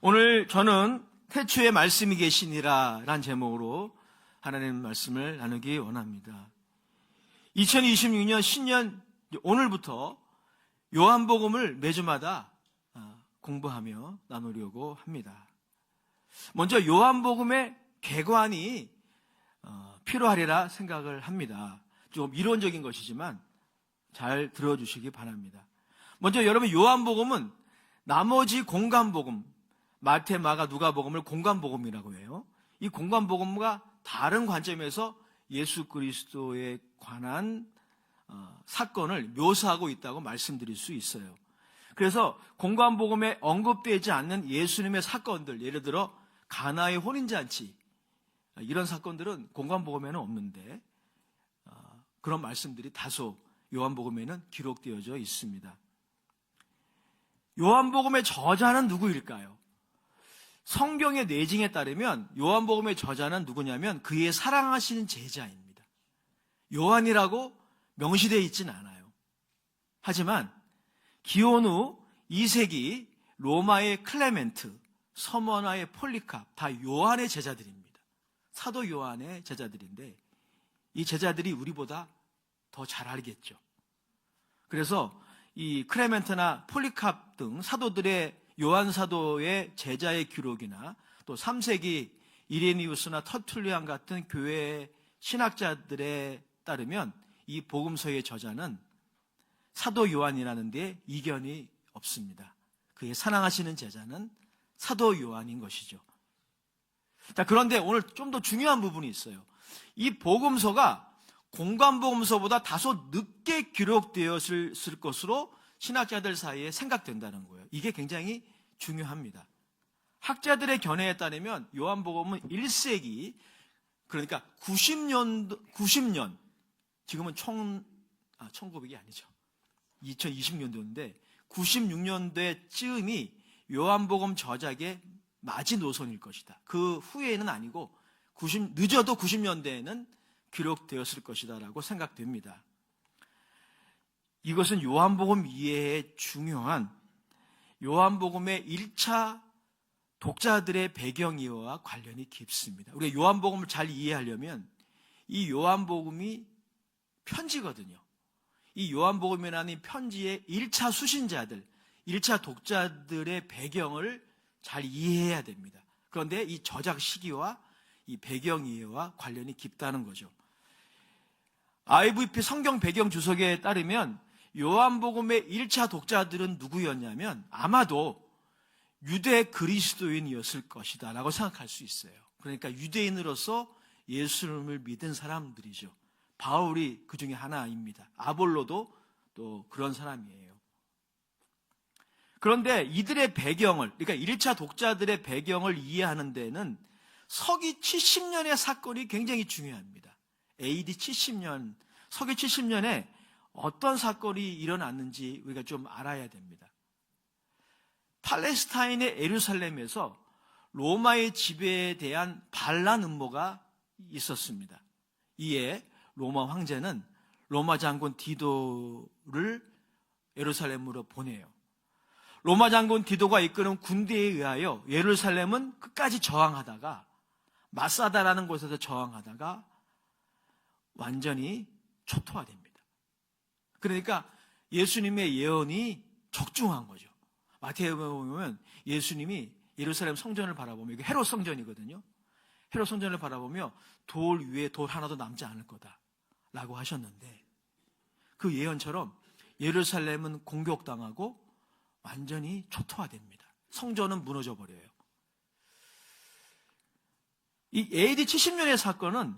오늘 저는 태초에 말씀이 계시니라 라는 제목으로 하나님 말씀을 나누기 원합니다. 2026년 신년 오늘부터 요한복음을 매주마다 공부하며 나누려고 합니다. 먼저 요한복음의 개관이 필요하리라 생각을 합니다. 좀 이론적인 것이지만 잘 들어주시기 바랍니다. 먼저 여러분, 요한복음은 나머지 공관복음, 마태, 마가, 누가복음을 공관복음이라고 해요. 이 공관복음과 다른 관점에서 예수 그리스도에 관한 사건을 묘사하고 있다고 말씀드릴 수 있어요. 그래서 공관복음에 언급되지 않는 예수님의 사건들, 예를 들어 가나의 혼인잔치, 이런 사건들은 공관복음에는 없는데 그런 말씀들이 다소 요한복음에는 기록되어져 있습니다. 요한복음의 저자는 누구일까요? 성경의 내징에 따르면 요한복음의 저자는 누구냐면 그의 사랑하시는 제자입니다. 요한이라고 명시되어 있지는 않아요. 하지만 기원 후 2세기 로마의 클레멘트, 서머나의 폴리캅, 다 요한의 제자들입니다. 사도 요한의 제자들인데 이 제자들이 우리보다 더 잘 알겠죠. 그래서 이 클레멘트나 폴리캅 등 사도들의 요한 사도의 제자의 기록이나 또 3세기 이레니우스나 터툴리안 같은 교회 신학자들에 따르면 이 복음서의 저자는 사도 요한이라는 데 이견이 없습니다. 그의 사랑하시는 제자는 사도 요한인 것이죠. 자, 그런데 오늘 좀 더 중요한 부분이 있어요. 이 복음서가 공관복음서보다 다소 늦게 기록되었을 것으로 신학자들 사이에 생각된다는 거예요. 이게 굉장히 중요합니다. 학자들의 견해에 따르면 요한복음은 1세기, 그러니까 90년, 지금은 1900이 아니죠. 2020년도인데 96년도쯤이 요한복음 저작의 마지노선일 것이다. 그 후에는 아니고 늦어도 90년대에는 기록되었을 것이다라고 생각됩니다. 이것은 요한복음 이해에 중요한 요한복음의 1차 독자들의 배경이와 관련이 깊습니다. 우리가 요한복음을 잘 이해하려면 이 요한복음이 편지거든요. 이 요한복음이라는 편지의 1차 수신자들, 1차 독자들의 배경을 잘 이해해야 됩니다. 그런데 이 저작 시기와 이 배경 이해와 관련이 깊다는 거죠. IVP 성경 배경 주석에 따르면 요한복음의 1차 독자들은 누구였냐면 아마도 유대 그리스도인이었을 것이다 라고 생각할 수 있어요. 그러니까 유대인으로서 예수님을 믿은 사람들이죠. 바울이 그 중에 하나입니다. 아볼로도 또 그런 사람이에요. 그런데 이들의 배경을, 그러니까 1차 독자들의 배경을 이해하는 데는 서기 70년의 사건이 굉장히 중요합니다. AD 70년, 서기 70년에 어떤 사건이 일어났는지 우리가 좀 알아야 됩니다. 팔레스타인의 예루살렘에서 로마의 지배에 대한 반란 음모가 있었습니다. 이에 로마 황제는 로마 장군 디도를 예루살렘으로 보내요. 로마 장군 디도가 이끄는 군대에 의하여 예루살렘은 끝까지 저항하다가 마사다라는 곳에서 저항하다가 완전히 초토화됩니다. 그러니까 예수님의 예언이 적중한 거죠. 마태복음에 보면 예수님이 예루살렘 성전을 바라보며, 이게 헤롯 성전이거든요. 헤롯 성전을 바라보며 돌 위에 돌 하나도 남지 않을 거다라고 하셨는데 그 예언처럼 예루살렘은 공격당하고 완전히 초토화됩니다. 성전은 무너져 버려요. 이 AD 70년의 사건은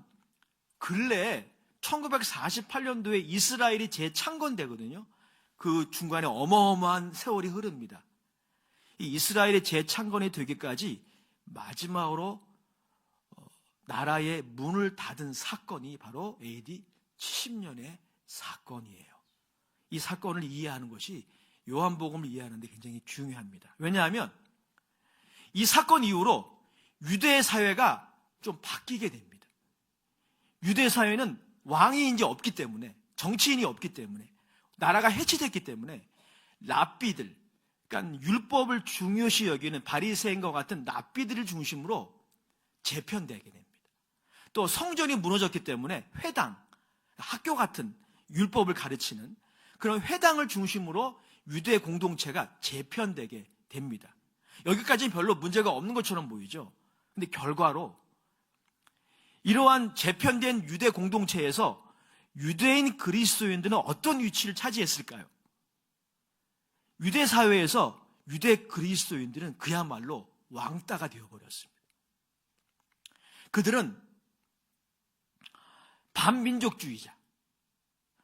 근래에 1948년도에 이스라엘이 재창건되거든요. 그 중간에 어마어마한 세월이 흐릅니다. 이 이스라엘이 재창건이 되기까지 마지막으로 나라의 문을 닫은 사건이 바로 AD 70년의 사건이에요. 이 사건을 이해하는 것이 요한복음을 이해하는 데 굉장히 중요합니다. 왜냐하면 이 사건 이후로 유대 사회가 좀 바뀌게 됩니다. 유대 사회는 왕이 이제 없기 때문에, 정치인이 없기 때문에, 나라가 해체됐기 때문에 랍비들, 그러니까 율법을 중요시 여기는 바리새인과 같은 랍비들을 중심으로 재편되게 됩니다. 또 성전이 무너졌기 때문에 회당, 학교 같은 율법을 가르치는 그런 회당을 중심으로 유대 공동체가 재편되게 됩니다. 여기까지는 별로 문제가 없는 것처럼 보이죠. 근데 결과로 이러한 재편된 유대 공동체에서 유대인 그리스도인들은 어떤 위치를 차지했을까요? 유대 사회에서 유대 그리스도인들은 그야말로 왕따가 되어버렸습니다. 그들은 반민족주의자.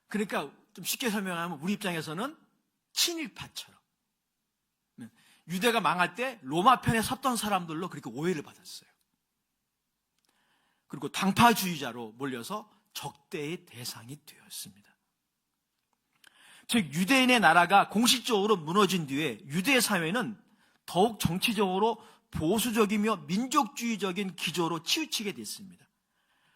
그러니까 좀 쉽게 설명하면 우리 입장에서는 친일파처럼. 유대가 망할 때 로마 편에 섰던 사람들로 그렇게 오해를 받았어요. 그리고 당파주의자로 몰려서 적대의 대상이 되었습니다. 즉 유대인의 나라가 공식적으로 무너진 뒤에 유대 사회는 더욱 정치적으로 보수적이며 민족주의적인 기조로 치우치게 됐습니다.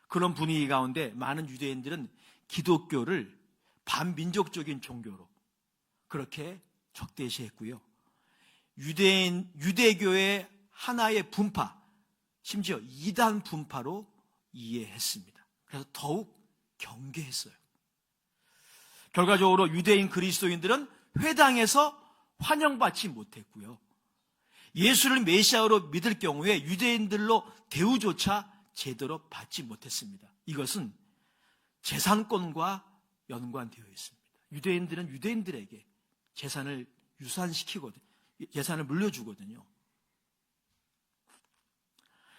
그런 분위기 가운데 많은 유대인들은 기독교를 반민족적인 종교로 그렇게 적대시했고요. 유대교의 하나의 분파, 심지어 이단 분파로 이해했습니다. 그래서 더욱 경계했어요. 결과적으로 유대인 그리스도인들은 회당에서 환영받지 못했고요. 예수를 메시아로 믿을 경우에 유대인들로 대우조차 제대로 받지 못했습니다. 이것은 재산권과 연관되어 있습니다. 유대인들은 유대인들에게 재산을 유산시키거든요. 재산을 물려주거든요.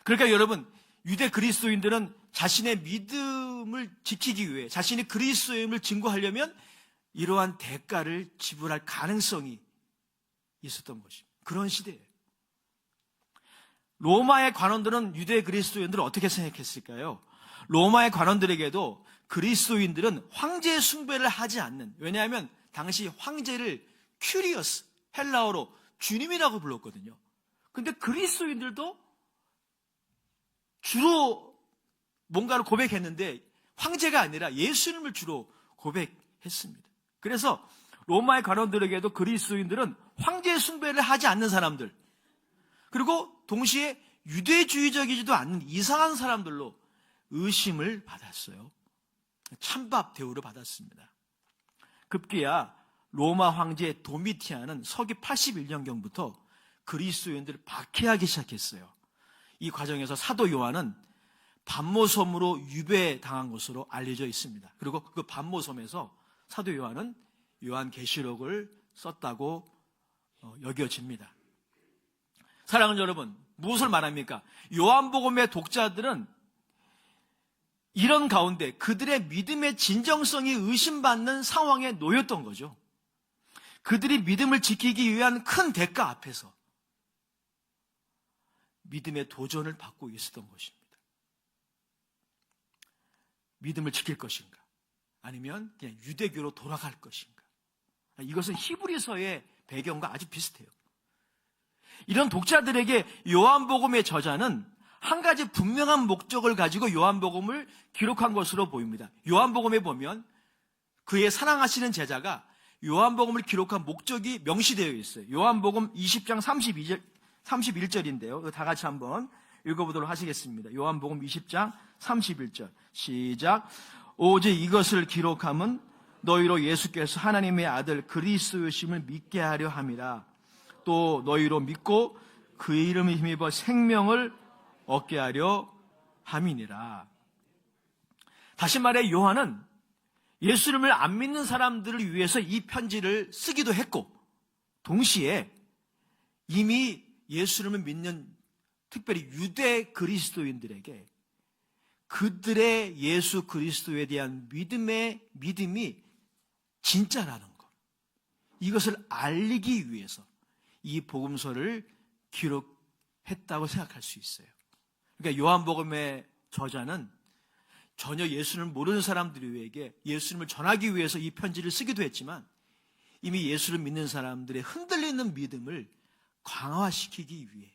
그러니까 여러분, 유대 그리스도인들은 자신의 믿음을 지키기 위해 자신의 그리스도임을 증거하려면 이러한 대가를 지불할 가능성이 있었던 것입니다. 그런 시대예요. 로마의 관원들은 유대 그리스도인들을 어떻게 생각했을까요? 로마의 관원들에게도 그리스도인들은 황제 숭배를 하지 않는, 왜냐하면 당시 황제를 큐리어스, 헬라어로 주님이라고 불렀거든요. 근데 그리스도인들도 주로 뭔가를 고백했는데 황제가 아니라 예수님을 주로 고백했습니다. 그래서 로마의 관원들에게도 그리스도인들은 황제 숭배를 하지 않는 사람들, 그리고 동시에 유대주의적이지도 않는 이상한 사람들로 의심을 받았어요. 찬밥 대우를 받았습니다. 급기야 로마 황제 도미티안은 서기 81년경부터 그리스도인들을 박해하기 시작했어요. 이 과정에서 사도 요한은 반모섬으로 유배당한 것으로 알려져 있습니다. 그리고 그 반모섬에서 사도 요한은 요한계시록을 썼다고 여겨집니다. 사랑하는 여러분, 무엇을 말합니까? 요한복음의 독자들은 이런 가운데 그들의 믿음의 진정성이 의심받는 상황에 놓였던 거죠. 그들이 믿음을 지키기 위한 큰 대가 앞에서 믿음의 도전을 받고 있었던 것입니다. 믿음을 지킬 것인가? 아니면 그냥 유대교로 돌아갈 것인가? 이것은 히브리서의 배경과 아주 비슷해요. 이런 독자들에게 요한복음의 저자는 한 가지 분명한 목적을 가지고 요한복음을 기록한 것으로 보입니다. 요한복음에 보면 그의 사랑하시는 제자가 요한복음을 기록한 목적이 명시되어 있어요. 요한복음 20장 31절인데요. 다 같이 한번 읽어보도록 하시겠습니다. 요한복음 20장 31절 시작. 오직 이것을 기록함은 너희로 예수께서 하나님의 아들 그리스도이심을 믿게 하려 함이라. 또 너희로 믿고 그 이름에 힘입어 생명을 얻게 하려 함이니라. 다시 말해 요한은 예수님을 안 믿는 사람들을 위해서 이 편지를 쓰기도 했고, 동시에 이미 예수님을 믿는 특별히 유대 그리스도인들에게 그들의 예수 그리스도에 대한 믿음이 진짜라는 것, 이것을 알리기 위해서 이 복음서를 기록했다고 생각할 수 있어요. 그러니까 요한복음의 저자는 전혀 예수를 모르는 사람들에게 예수님을 전하기 위해서 이 편지를 쓰기도 했지만 이미 예수를 믿는 사람들의 흔들리는 믿음을 강화시키기 위해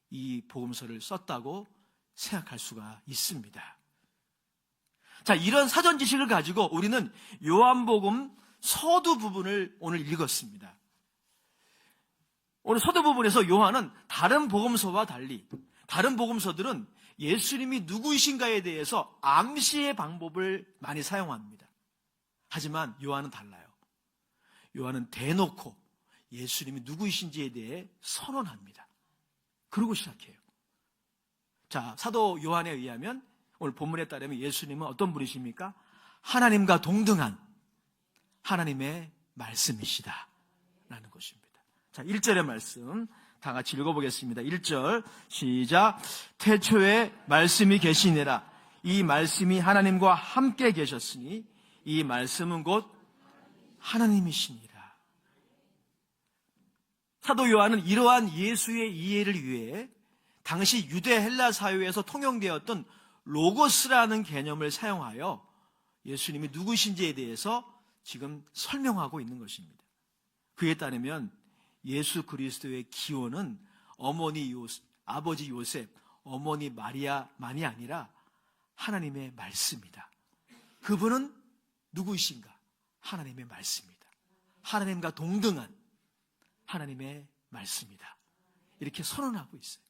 이 복음서를 썼다고 생각할 수가 있습니다. 자, 이런 사전 지식을 가지고 우리는 요한복음 서두 부분을 오늘 읽었습니다. 오늘 서두 부분에서 요한은 다른 복음서와 달리 다른 복음서들은 예수님이 누구이신가에 대해서 암시의 방법을 많이 사용합니다. 하지만 요한은 달라요. 요한은 대놓고 예수님이 누구이신지에 대해 선언합니다. 그러고 시작해요. 자, 사도 요한에 의하면 오늘 본문에 따르면 예수님은 어떤 분이십니까? 하나님과 동등한 하나님의 말씀이시다 라는 것입니다. 자, 1절의 말씀 다 같이 읽어보겠습니다. 1절 시작. 태초에 말씀이 계시니라. 이 말씀이 하나님과 함께 계셨으니 이 말씀은 곧 하나님이시니라. 사도 요한은 이러한 예수의 이해를 위해 당시 유대 헬라 사회에서 통용되었던 로고스라는 개념을 사용하여 예수님이 누구신지에 대해서 지금 설명하고 있는 것입니다. 그에 따르면 예수 그리스도의 기원은 아버지 요셉, 어머니 마리아만이 아니라 하나님의 말씀이다. 그분은 누구이신가? 하나님의 말씀이다. 하나님과 동등한 하나님의 말씀이다. 이렇게 선언하고 있어요.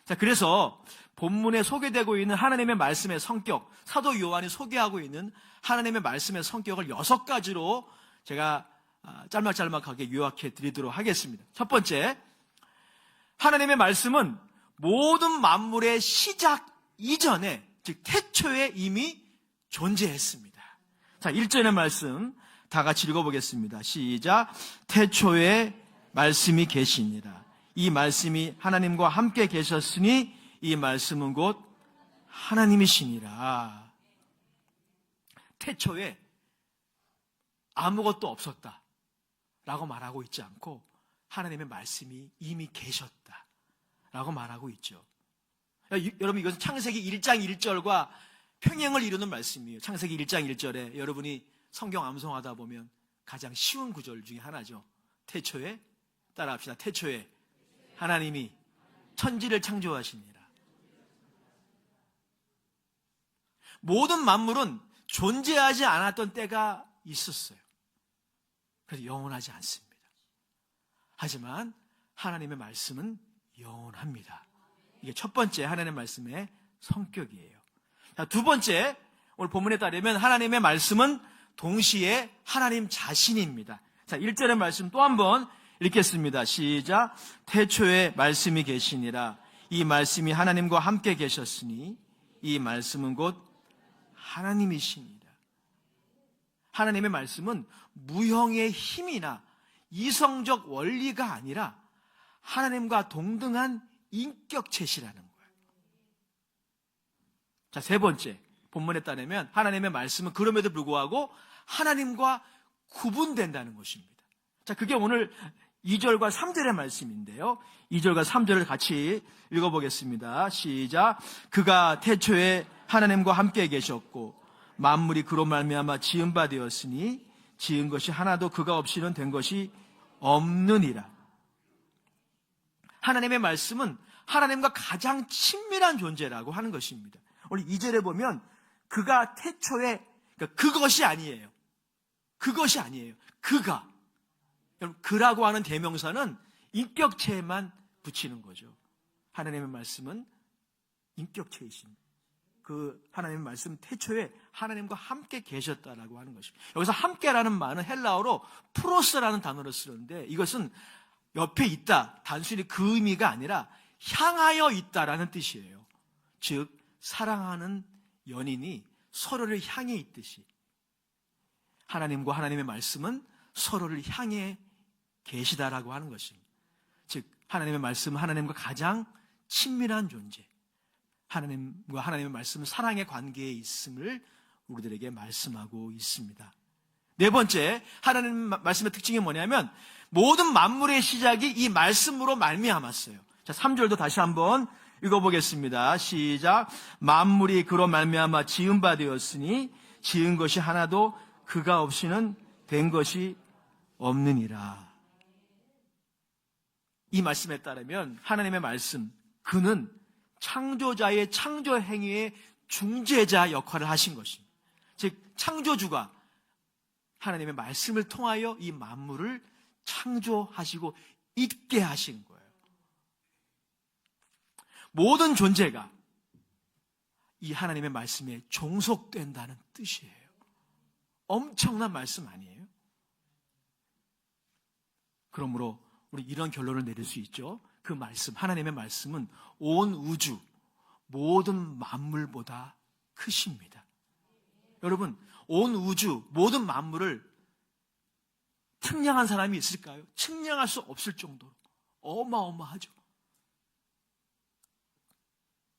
자, 그래서 본문에 소개되고 있는 하나님의 말씀의 성격, 사도 요한이 소개하고 있는 하나님의 말씀의 성격을 6가지로 제가 짤막짤막하게 요약해 드리도록 하겠습니다. 첫 번째, 하나님의 말씀은 모든 만물의 시작 이전에, 즉 태초에 이미 존재했습니다. 자, 1절의 말씀 다 같이 읽어보겠습니다. 시작. 태초에 말씀이 계시니라. 이 말씀이 하나님과 함께 계셨으니 이 말씀은 곧 하나님이시니라. 태초에 아무것도 없었다 라고 말하고 있지 않고 하나님의 말씀이 이미 계셨다 라고 말하고 있죠. 여러분, 이것은 창세기 1장 1절과 평행을 이루는 말씀이에요. 창세기 1장 1절에 여러분이 성경 암송하다 보면 가장 쉬운 구절 중에 하나죠. 태초에, 따라합시다. 태초에 하나님이 천지를 창조하시니라. 모든 만물은 존재하지 않았던 때가 있었어요. 그래서 영원하지 않습니다. 하지만 하나님의 말씀은 영원합니다. 이게 첫 번째 하나님의 말씀의 성격이에요. 자, 두 번째, 오늘 본문에 따르면 하나님의 말씀은 동시에 하나님 자신입니다. 자, 1절의 말씀 또 한번 읽겠습니다. 시작. 태초에 말씀이 계시니라. 이 말씀이 하나님과 함께 계셨으니 이 말씀은 곧 하나님이시니라. 하나님의 말씀은 무형의 힘이나 이성적 원리가 아니라 하나님과 동등한 인격체시라는 거예요. 자, 세 번째, 본문에 따르면 하나님의 말씀은 그럼에도 불구하고 하나님과 구분된다는 것입니다. 자, 그게 오늘 2절과 3절의 말씀인데요. 2절과 3절을 같이 읽어보겠습니다. 시작. 그가 태초에 하나님과 함께 계셨고 만물이 그로 말미암아 지은 바 되었으니 지은 것이 하나도 그가 없이는 된 것이 없느니라. 하나님의 말씀은 하나님과 가장 친밀한 존재라고 하는 것입니다. 오늘 2절에 보면 그가 태초에, 그러니까 그것이 아니에요. 그것이 아니에요. 그가. 그라고 하는 대명사는 인격체에만 붙이는 거죠. 하나님의 말씀은 인격체이신 그 하나님의 말씀 태초에 하나님과 함께 계셨다라고 하는 것입니다. 여기서 함께라는 말은 헬라어로 프로스라는 단어를 쓰는데 이것은 옆에 있다, 단순히 그 의미가 아니라 향하여 있다라는 뜻이에요. 즉 사랑하는 연인이 서로를 향해 있듯이 하나님과 하나님의 말씀은 서로를 향해 계시다라고 하는 것입니다. 즉 하나님의 말씀은 하나님과 가장 친밀한 존재, 하나님과 하나님의 말씀은 사랑의 관계에 있음을 우리들에게 말씀하고 있습니다. 네 번째, 하나님 말씀의 특징이 뭐냐면 모든 만물의 시작이 이 말씀으로 말미암았어요. 자, 3절도 다시 한번 읽어보겠습니다. 시작. 만물이 그로 말미암아 지은 바 되었으니 지은 것이 하나도 그가 없이는 된 것이 없느니라. 이 말씀에 따르면 하나님의 말씀, 그는 창조자의 창조 행위의 중재자 역할을 하신 것입니다. 즉 창조주가 하나님의 말씀을 통하여 이 만물을 창조하시고 있게 하신 거예요. 모든 존재가 이 하나님의 말씀에 종속된다는 뜻이에요. 엄청난 말씀 아니에요? 그러므로 우리 이런 결론을 내릴 수 있죠. 그 말씀, 하나님의 말씀은 온 우주, 모든 만물보다 크십니다. 여러분, 온 우주, 모든 만물을 측량한 사람이 있을까요? 측량할 수 없을 정도로 어마어마하죠.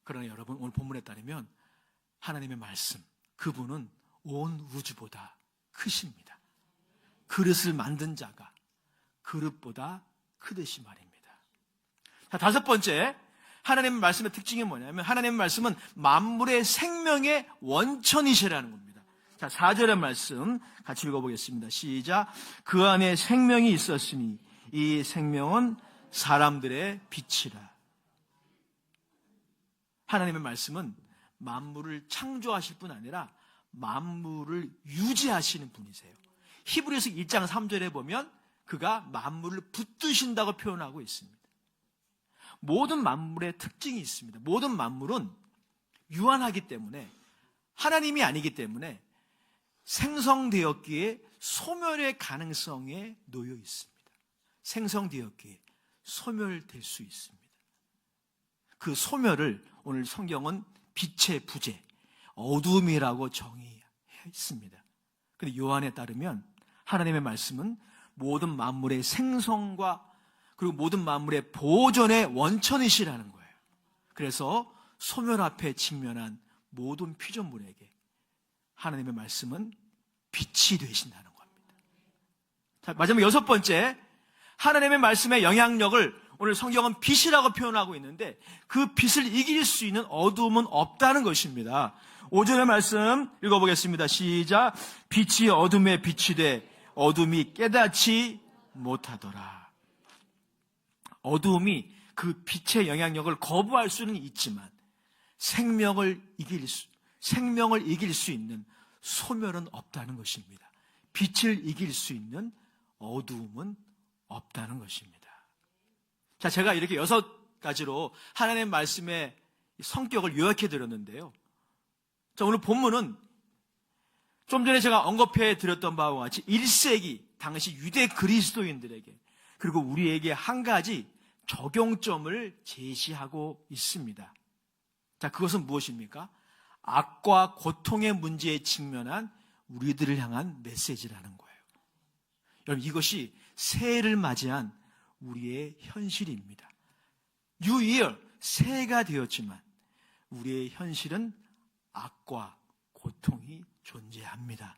그러나 여러분, 오늘 본문에 따르면 하나님의 말씀, 그분은 온 우주보다 크십니다. 그릇을 만든 자가 그릇보다 크듯이 말입니다. 자, 다섯 번째, 하나님의 말씀의 특징이 뭐냐면 하나님의 말씀은 만물의 생명의 원천이시라는 겁니다. 자, 4절의 말씀 같이 읽어보겠습니다. 시작. 그 안에 생명이 있었으니 이 생명은 사람들의 빛이라. 하나님의 말씀은 만물을 창조하실 뿐 아니라 만물을 유지하시는 분이세요. 히브리서 1장 3절에 보면 그가 만물을 붙드신다고 표현하고 있습니다. 모든 만물의 특징이 있습니다. 모든 만물은 유한하기 때문에, 하나님이 아니기 때문에 생성되었기에 소멸의 가능성에 놓여 있습니다. 생성되었기에 소멸될 수 있습니다. 그 소멸을 오늘 성경은 빛의 부재, 어둠이라고 정의했습니다. 그런데 요한에 따르면 하나님의 말씀은 모든 만물의 생성과 그리고 모든 만물의 보존의 원천이시라는 거예요. 그래서 소멸 앞에 직면한 모든 피조물에게 하나님의 말씀은 빛이 되신다는 겁니다. 자, 마지막 여섯 번째, 하나님의 말씀의 영향력을 오늘 성경은 빛이라고 표현하고 있는데 그 빛을 이길 수 있는 어두움은 없다는 것입니다. 5절의 말씀 읽어보겠습니다. 시작. 빛이 어둠에 빛이 돼 어둠이 깨닫지 못하더라. 어두움이 그 빛의 영향력을 거부할 수는 있지만 생명을 이길 수 있는 소멸은 없다는 것입니다. 빛을 이길 수 있는 어두움은 없다는 것입니다. 자, 제가 이렇게 6가지로 하나님의 말씀의 성격을 요약해 드렸는데요. 자, 오늘 본문은 좀 전에 제가 언급해 드렸던 바와 같이 1세기 당시 유대 그리스도인들에게 그리고 우리에게 한 가지 적용점을 제시하고 있습니다. 자, 그것은 무엇입니까? 악과 고통의 문제에 직면한 우리들을 향한 메시지라는 거예요. 여러분, 이것이 새해를 맞이한 우리의 현실입니다. New Year, 새해가 되었지만 우리의 현실은 악과 고통이 존재합니다.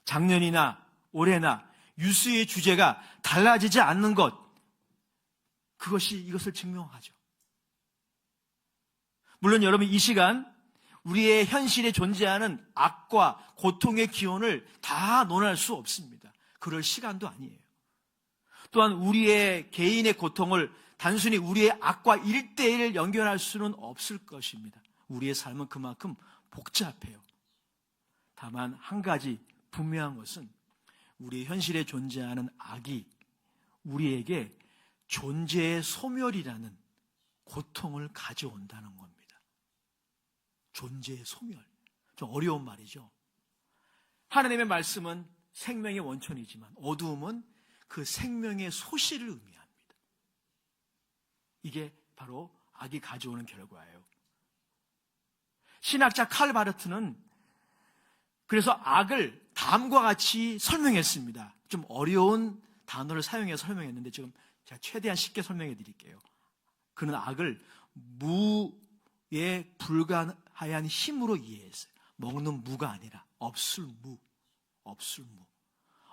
작년이나 올해나 유수의 주제가 달라지지 않는 것, 그것이 이것을 증명하죠. 물론 여러분, 이 시간 우리의 현실에 존재하는 악과 고통의 기원을 다 논할 수 없습니다. 그럴 시간도 아니에요. 또한 우리의 개인의 고통을 단순히 우리의 악과 1대1 연결할 수는 없을 것입니다. 우리의 삶은 그만큼 복잡해요. 다만 한 가지 분명한 것은 우리의 현실에 존재하는 악이 우리에게 존재의 소멸이라는 고통을 가져온다는 겁니다. 존재의 소멸. 좀 어려운 말이죠. 하나님의 말씀은 생명의 원천이지만 어두움은 그 생명의 소실을 의미합니다. 이게 바로 악이 가져오는 결과예요. 신학자 칼 바르트는 그래서 악을 다음과 같이 설명했습니다. 좀 어려운 단어를 사용해서 설명했는데 지금 제가 최대한 쉽게 설명해 드릴게요. 그는 악을 무에 불과한 힘으로 이해했어요. 먹는 무가 아니라 없을무.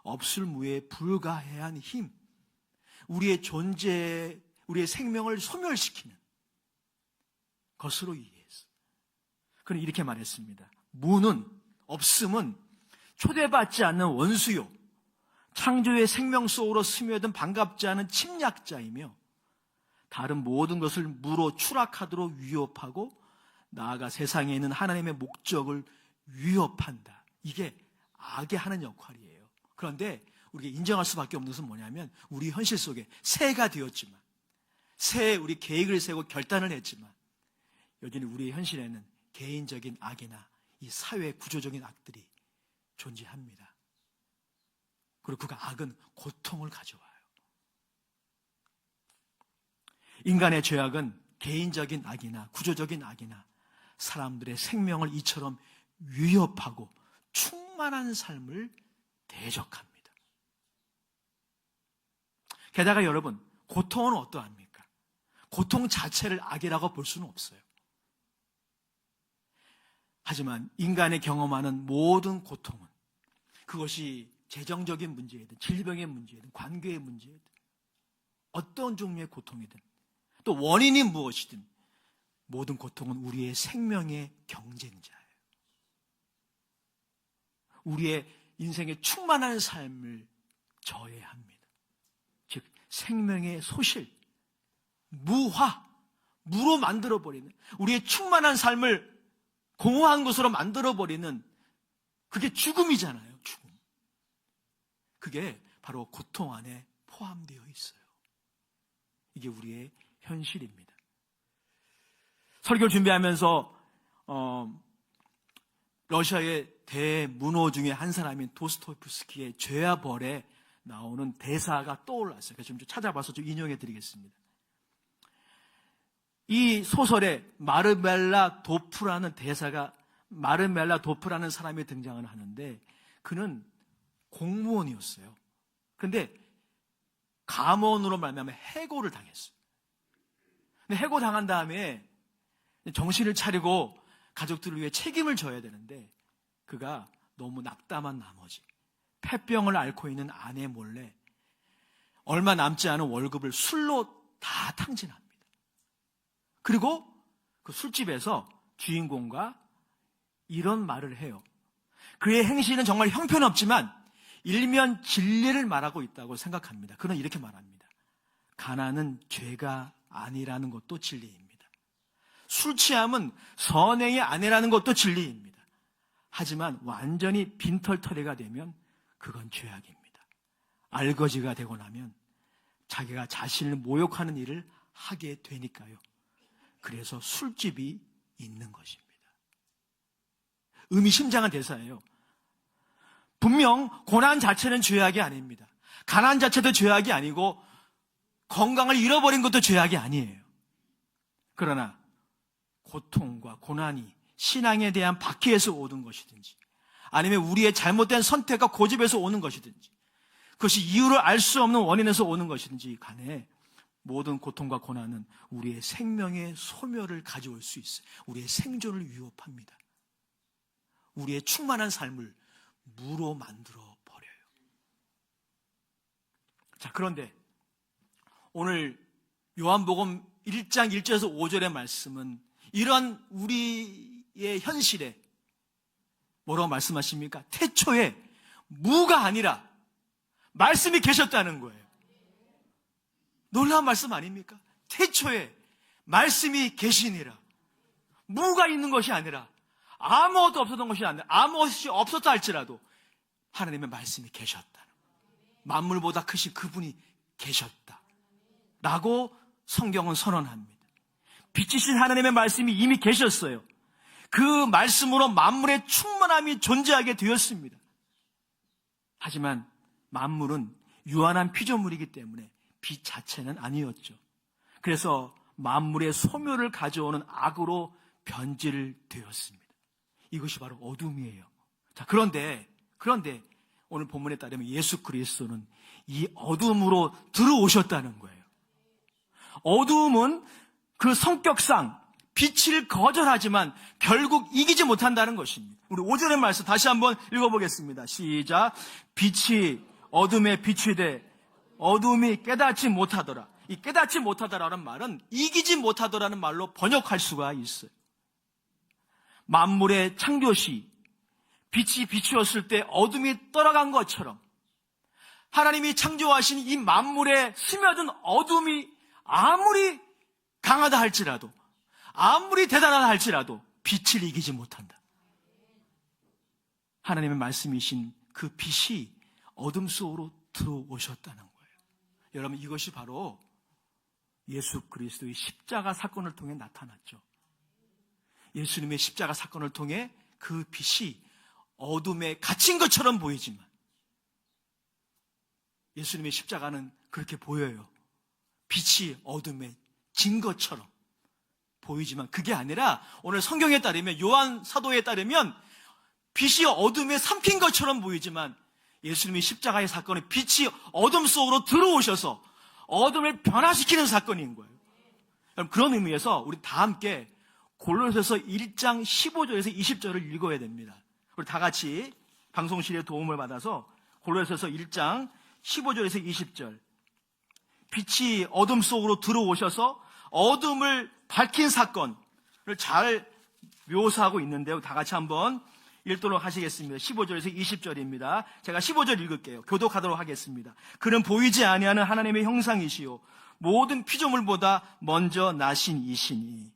없을무에 불과한 힘. 우리의 존재, 우리의 생명을 소멸시키는 것으로 이해했어요. 그는 이렇게 말했습니다. 없음은 초대받지 않는 원수요, 창조의 생명 속으로 스며든 반갑지 않은 침략자이며 다른 모든 것을 무로 추락하도록 위협하고 나아가 세상에 있는 하나님의 목적을 위협한다. 이게 악이 하는 역할이에요. 그런데 우리가 인정할 수밖에 없는 것은 뭐냐면 우리 현실 속에 새해가 되었지만, 새해 우리 계획을 세우고 결단을 했지만 여전히 우리의 현실에는 개인적인 악이나 이 사회 구조적인 악들이 존재합니다. 그리고 그 악은 고통을 가져와요. 인간의 죄악은 개인적인 악이나 구조적인 악이나 사람들의 생명을 이처럼 위협하고 충만한 삶을 대적합니다. 게다가 여러분, 고통은 어떠합니까? 고통 자체를 악이라고 볼 수는 없어요. 하지만 인간이 경험하는 모든 고통은, 그것이 재정적인 문제이든 질병의 문제이든 관계의 문제이든 어떤 종류의 고통이든 또 원인이 무엇이든 모든 고통은 우리의 생명의 경쟁자예요. 우리의 인생의 충만한 삶을 저해합니다. 즉 생명의 소실, 무로 만들어버리는, 우리의 충만한 삶을 공허한 것으로 만들어버리는, 그게 죽음이잖아요. 죽음. 그게 바로 고통 안에 포함되어 있어요. 이게 우리의 현실입니다. 설교를 준비하면서 러시아의 대문호 중에 한 사람인 도스토옙스키의 죄와 벌에 나오는 대사가 떠올랐어요. 그래서 좀 찾아봐서 좀 인용해 드리겠습니다. 이 소설에 마르멜라 도프라는 사람이 등장을 하는데, 그는 공무원이었어요. 그런데 감원으로 말미암아 해고를 당했어요. 근데 해고당한 다음에 정신을 차리고 가족들을 위해 책임을 져야 되는데, 그가 너무 낙담한 나머지 폐병을 앓고 있는 아내 몰래 얼마 남지 않은 월급을 술로 다 탕진합니다. 그리고 그 술집에서 주인공과 이런 말을 해요. 그의 행실은 정말 형편없지만 일면 진리를 말하고 있다고 생각합니다. 그는 이렇게 말합니다. 가난은 죄가 아니라는 것도 진리입니다. 술 취함은 선행이 아니라는 것도 진리입니다. 하지만 완전히 빈털터리가 되면 그건 죄악입니다. 알거지가 되고 나면 자기가 자신을 모욕하는 일을 하게 되니까요. 그래서 술집이 있는 것입니다. 의미심장한 대사예요. 분명 고난 자체는 죄악이 아닙니다. 가난 자체도 죄악이 아니고 건강을 잃어버린 것도 죄악이 아니에요. 그러나 고통과 고난이 신앙에 대한 박해에서 오는 것이든지 아니면 우리의 잘못된 선택과 고집에서 오는 것이든지 그것이 이유를 알 수 없는 원인에서 오는 것이든지 간에 모든 고통과 고난은 우리의 생명의 소멸을 가져올 수 있어요. 우리의 생존을 위협합니다. 우리의 충만한 삶을 무로 만들어 버려요. 자, 그런데 오늘 요한복음 1장 1절에서 5절의 말씀은 이러한 우리의 현실에 뭐라고 말씀하십니까? 태초에 무가 아니라 말씀이 계셨다는 거예요. 놀라운 말씀 아닙니까? 태초에 말씀이 계시니라. 무가 있는 것이 아니라 아무것도 없었던 것이 아니라 아무것이 없었다 할지라도 하나님의 말씀이 계셨다. 만물보다 크신 그분이 계셨다 라고 성경은 선언합니다. 빛이신 하나님의 말씀이 이미 계셨어요. 그 말씀으로 만물의 충만함이 존재하게 되었습니다. 하지만 만물은 유한한 피조물이기 때문에 빛 자체는 아니었죠. 그래서 만물의 소멸을 가져오는 악으로 변질되었습니다. 이것이 바로 어둠이에요. 자, 그런데 오늘 본문에 따르면 예수 그리스도는 이 어둠으로 들어오셨다는 거예요. 어둠은 그 성격상 빛을 거절하지만 결국 이기지 못한다는 것입니다. 우리 5절의 말씀 다시 한번 읽어보겠습니다. 시작. 빛이 어둠에 빛이 돼 어둠이 깨닫지 못하더라. 이 깨닫지 못하더라는 말은 이기지 못하더라는 말로 번역할 수가 있어요. 만물의 창조시 빛이 비추었을 때 어둠이 떠나간 것처럼 하나님이 창조하신 이 만물에 스며든 어둠이 아무리 강하다 할지라도 아무리 대단하다 할지라도 빛을 이기지 못한다. 하나님의 말씀이신 그 빛이 어둠 속으로 들어오셨다는 거예요. 여러분, 이것이 바로 예수 그리스도의 십자가 사건을 통해 나타났죠. 예수님의 십자가 사건을 통해 그 빛이 어둠에 갇힌 것처럼 보이지만 예수님의 십자가는 그렇게 보여요. 빛이 어둠에 진 것처럼 보이지만 그게 아니라 오늘 성경에 따르면, 요한 사도에 따르면 빛이 어둠에 삼킨 것처럼 보이지만 예수님의 십자가의 사건은 빛이 어둠 속으로 들어오셔서 어둠을 변화시키는 사건인 거예요. 그런 의미에서 우리 다 함께 골로새서 1장 15절에서 20절을 읽어야 됩니다. 우리 다 같이 방송실의 도움을 받아서 골로새서 1장 15절에서 20절, 빛이 어둠 속으로 들어오셔서 어둠을 밝힌 사건을 잘 묘사하고 있는데요. 다 같이 한번 읽도록 하시겠습니다. 15절에서 20절입니다. 제가 15절 읽을게요. 교독하도록 하겠습니다. 그는 보이지 아니하는 하나님의 형상이시요 모든 피조물보다 먼저 나신 이시니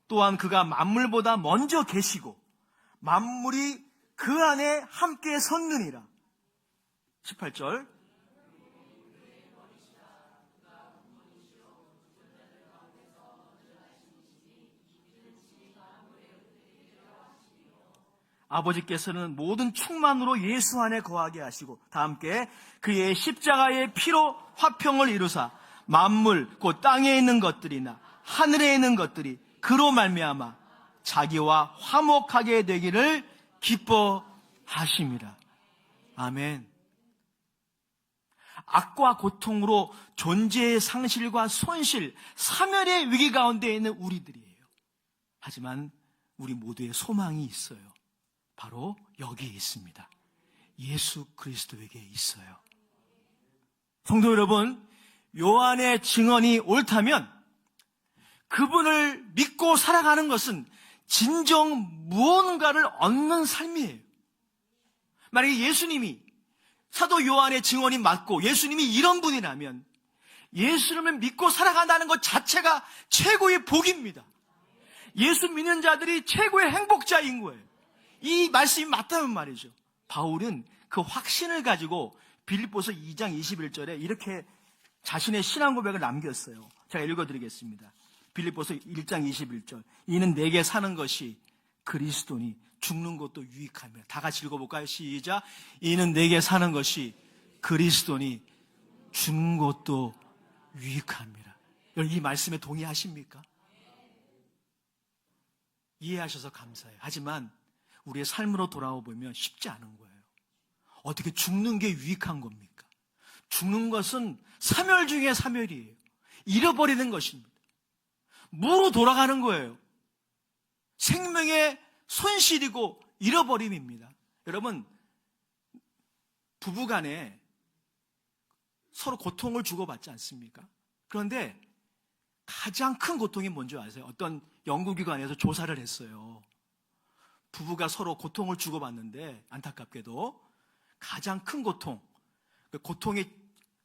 또한 그가 만물보다 먼저 계시고 만물이 그 안에 함께 섰느니라. 18절. 아버지께서는 모든 충만으로 예수 안에 거하게 하시고, 다 함께 그의 십자가의 피로 화평을 이루사 만물 곧 땅에 있는 것들이나 하늘에 있는 것들이 그로 말미암아 자기와 화목하게 되기를 기뻐하심이라. 아멘. 악과 고통으로 존재의 상실과 손실, 사멸의 위기 가운데 있는 우리들이에요. 하지만 우리 모두의 소망이 있어요. 바로 여기에 있습니다. 예수 그리스도에게 있어요. 성도 여러분, 요한의 증언이 옳다면 그분을 믿고 살아가는 것은 진정 무언가를 얻는 삶이에요. 만약에 예수님이, 사도 요한의 증언이 맞고 예수님이 이런 분이라면 예수님을 믿고 살아간다는 것 자체가 최고의 복입니다. 예수 믿는 자들이 최고의 행복자인 거예요. 이 말씀이 맞다면 말이죠. 바울은 그 확신을 가지고 빌립보서 2장 21절에 이렇게 자신의 신앙 고백을 남겼어요. 제가 읽어드리겠습니다. 빌립보서 1장 21절. 이는 내게 사는 것이 그리스도니 죽는 것도 유익함이라. 다 같이 읽어볼까요? 시작. 이는 내게 사는 것이 그리스도니 죽는 것도 유익함이라. 여러분, 이 말씀에 동의하십니까? 이해하셔서 감사해요. 하지만 우리의 삶으로 돌아와 보면 쉽지 않은 거예요. 어떻게 죽는 게 유익한 겁니까? 죽는 것은 사멸 중에 사멸이에요. 잃어버리는 것입니다. 무로 돌아가는 거예요. 생명의 손실이고 잃어버림입니다. 여러분, 부부간에 서로 고통을 주고받지 않습니까? 그런데 가장 큰 고통이 뭔지 아세요? 어떤 연구기관에서 조사를 했어요. 부부가 서로 고통을 주고받는데 안타깝게도 가장 큰 고통,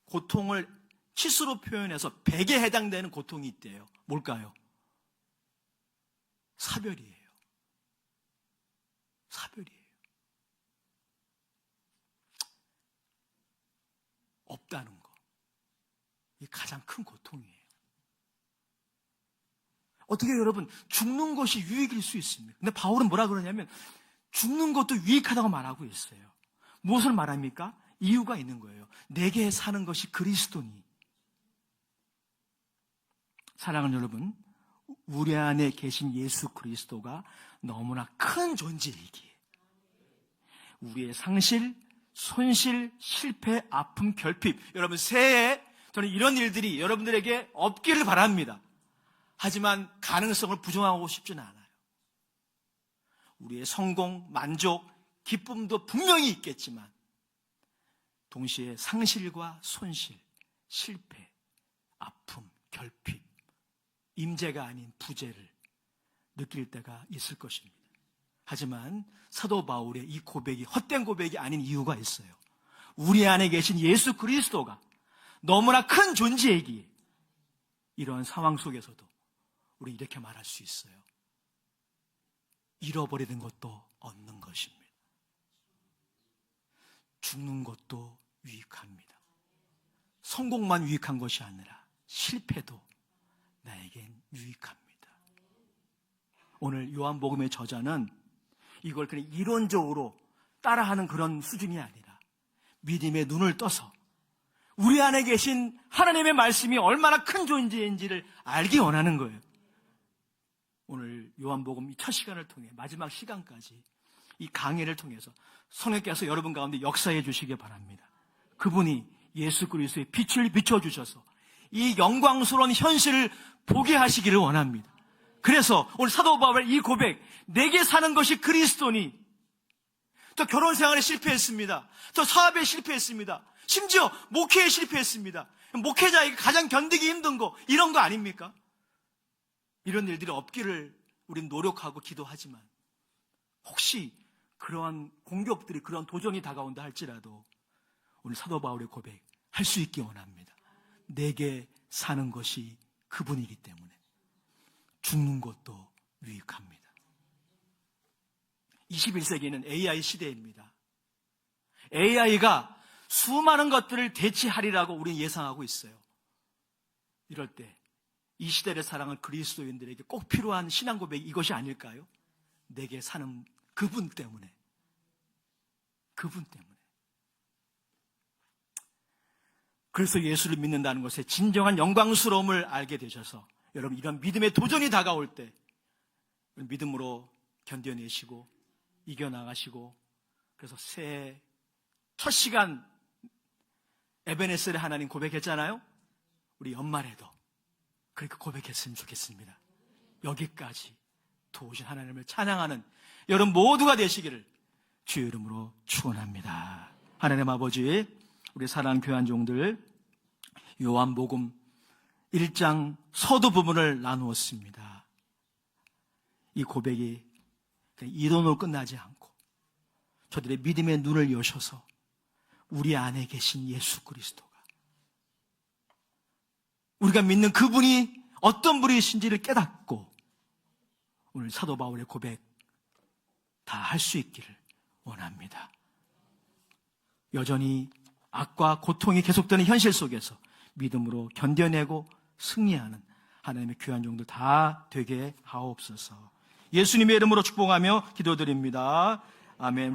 고통을 치수로 표현해서 100에 해당되는 고통이 있대요. 뭘까요? 사별이에요. 사별이에요. 없다는 거. 이게 가장 큰 고통이에요. 어떻게 여러분, 죽는 것이 유익일 수 있습니까? 근데 바울은 뭐라 그러냐면 죽는 것도 유익하다고 말하고 있어요. 무엇을 말합니까? 이유가 있는 거예요. 내게 사는 것이 그리스도니. 사랑하는 여러분, 우리 안에 계신 예수 그리스도가 너무나 큰 존재이기에 우리의 상실, 손실, 실패, 아픔, 결핍, 여러분 새해에 저는 이런 일들이 여러분들에게 없기를 바랍니다. 하지만 가능성을 부정하고 싶지는 않아요. 우리의 성공, 만족, 기쁨도 분명히 있겠지만 동시에 상실과 손실, 실패, 아픔, 결핍, 임재가 아닌 부재를 느낄 때가 있을 것입니다. 하지만 사도 바울의 이 고백이 헛된 고백이 아닌 이유가 있어요. 우리 안에 계신 예수 그리스도가 너무나 큰 존재이기에 이런 상황 속에서도 우리 이렇게 말할 수 있어요. 잃어버리는 것도 얻는 것입니다. 죽는 것도 유익합니다. 성공만 유익한 것이 아니라 실패도 나에겐 유익합니다. 오늘 요한복음의 저자는 이걸 그냥 이론적으로 따라하는 그런 수준이 아니라 믿음의 눈을 떠서 우리 안에 계신 하나님의 말씀이 얼마나 큰 존재인지를 알기 원하는 거예요. 오늘 요한복음 첫 시간을 통해 마지막 시간까지 이 강해를 통해서 성령께서 여러분 가운데 역사해 주시기 바랍니다. 그분이 예수 그리스도의 빛을 비춰주셔서 이 영광스러운 현실을 보게 하시기를 원합니다. 그래서 오늘 사도 바울의 이 고백, 내게 사는 것이 그리스도니, 저 결혼 생활에 실패했습니다. 저 사업에 실패했습니다. 심지어 목회에 실패했습니다. 목회자에게 가장 견디기 힘든 거, 이런 거 아닙니까? 이런 일들이 없기를 우린 노력하고 기도하지만 혹시 그러한 공격들이, 그런 도전이 다가온다 할지라도 오늘 사도 바울의 고백 할 수 있기 원합니다. 내게 사는 것이 그분이기 때문에 죽는 것도 유익합니다. 21세기는 AI 시대입니다. AI가 수많은 것들을 대체하리라고 우리는 예상하고 있어요. 이럴 때 이 시대를 사랑하는 그리스도인들에게 꼭 필요한 신앙 고백이 이것이 아닐까요? 내게 사는 그분 때문에, 그분 때문에. 그래서 예수를 믿는다는 것의 진정한 영광스러움을 알게 되셔서 여러분, 이런 믿음의 도전이 다가올 때 믿음으로 견뎌내시고 이겨나가시고, 그래서 새해 첫 시간 에베네셀의 하나님 고백했잖아요. 우리 연말에도 그렇게 고백했으면 좋겠습니다. 여기까지 도우신 하나님을 찬양하는 여러분 모두가 되시기를 주의 이름으로 축원합니다. 하나님 아버지, 우리 사랑하는 교회 종들, 요한복음 1장 서두 부분을 나누었습니다. 이 고백이 그냥 이론으로 끝나지 않고 저들의 믿음의 눈을 여셔서 우리 안에 계신 예수 그리스도가, 우리가 믿는 그분이 어떤 분이신지를 깨닫고 오늘 사도 바울의 고백 다 할 수 있기를 원합니다. 여전히 악과 고통이 계속되는 현실 속에서 믿음으로 견뎌내고 승리하는 하나님의 귀한 종들 다 되게 하옵소서. 예수님의 이름으로 축복하며 기도드립니다. 아멘.